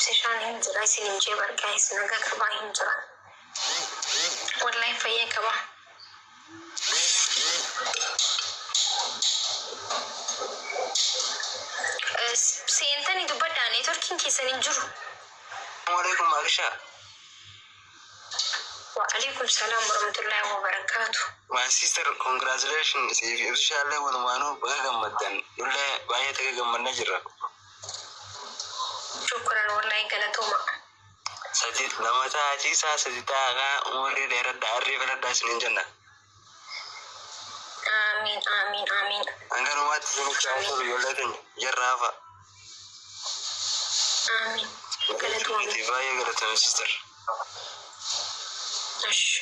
سيشان هنجر أي سنين جبر كايس نجا كبا هنجر والله فيا كبا سينتني دبداني تركين كيسن هنجر. وعليكم عائشة. وعليكم السلام ورحمة الله وبركاته. My sister, congratulations. إن شاء الله ونمانو بقى مدن. ولا بعيتك جم النجرة. شكرا والله قلتوما. سجد لما تاجي سجدها أموري دير داري فلا داسنين جنة. آمين آمين آمين. أنا ما تسمع كلام يولدين جرافة. آمين. قلتوما. تبايا قلتوما sister. أش.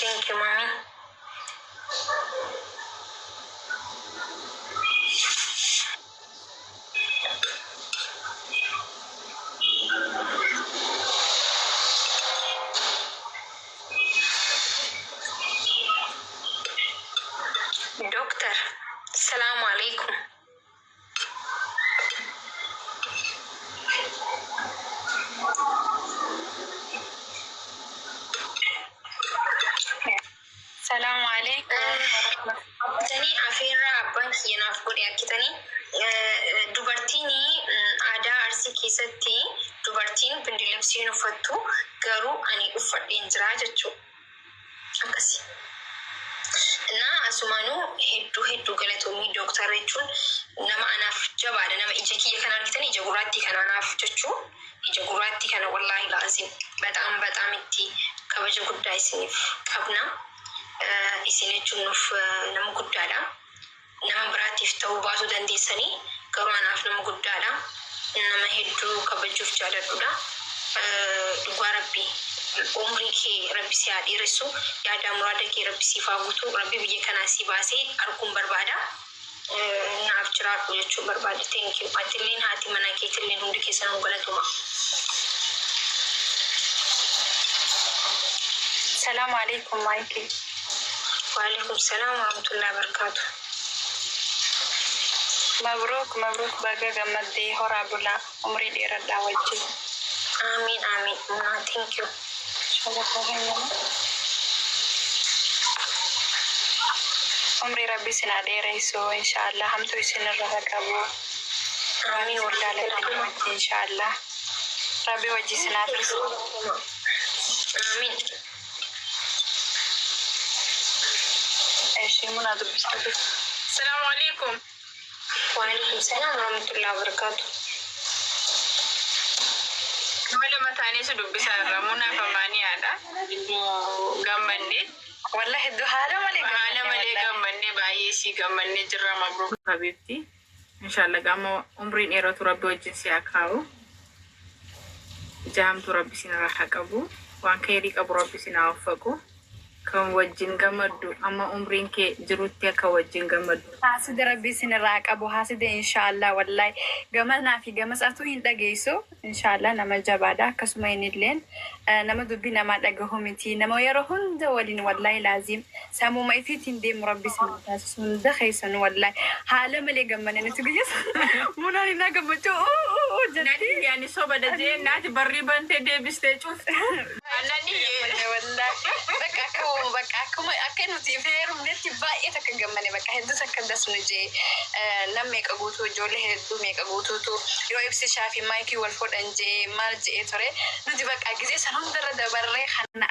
Thank you, mommy. Doctor, Assalamu alaikum. السلام عليكم. تاني عفيرة أبانك ينافقون ياكتاني دوبرتيني عدا أرسي كيستي دوبرتين بندلمسين فتو قرو أني أفرد إنزراجتو أكسي na asumanu heddu galatoomii doktara jechuun nama anaaf jabaadha nama ija kiyya kana argitan ija gurraatti kana anaaf jechuun ija gurraatti kana wallahi laazim በጣም itti kabaja guddaa isiniif qabna isin jechuun nuuf nama guddaadha nama biraatiif ta'uu baasuu dandeessanii garuu anaaf nama guddaadha nama hedduu kabajuuf jaaladhudha dhugaa rabbii umri kee rabbi si haadhiiressu yaada muraada kee rabbi si faagutu rabbi biyya kanaa si baasee arguun barbaada naaf jiraadhu jechuun barbaada. Thank you. Atilleen haati mana keetilleen hundi keessan galatuma. Assalamu alaikum Maiki. Wa alaikum salam wa rahmatullahi wa barakatuh. مبروك بقى جمدي هرا بلا عمري دير الدعوة. آمين thank you. عمري ربي سنادي رئيسو إن شاء الله هم تويسين الرهق أبو آمين والله لك إن شاء الله ربي وجي سنادي آمين إيش يمونا دبستو. السلام عليكم. وعليكم السلام ورحمة الله وبركاته. Wala matani su dubbi sarra muna famani ada gammanne wallahi du hala male gammanne baay'ee si gammanne jirra mabruk habibti inshallah gamo umrin eratu rabbi wajjin si akawu jamtu rabbi sina rahaqabu wan kayri qabu rabbi sina wafaqu kan wajjin gamadu amma umrin ke jirutti ka wajjin gamadu hasid rabbi sina rahaqabu hasid inshallah wallahi gamana fi gamasatu hin dhageyso inshallah nama jabada kasuma inillen nama dubbi nama dhagahumiti nama yaro hunda walin wallahi lazim samu ma ifitin de rabbi sina tasun dakhaysan wallahi hala male gamana nitugiyas munani na gamacho jadi yani soba da je nati barri bante de biste chuf anani wallahi baka kuma akenu tiferum neti baita kagamane baka heddu sakanda sunje namme kaguto jole heddu me kaguto to yo ifsi shafi maiki wal fodanje marje etore nudi baka gize sanon dara da barre khana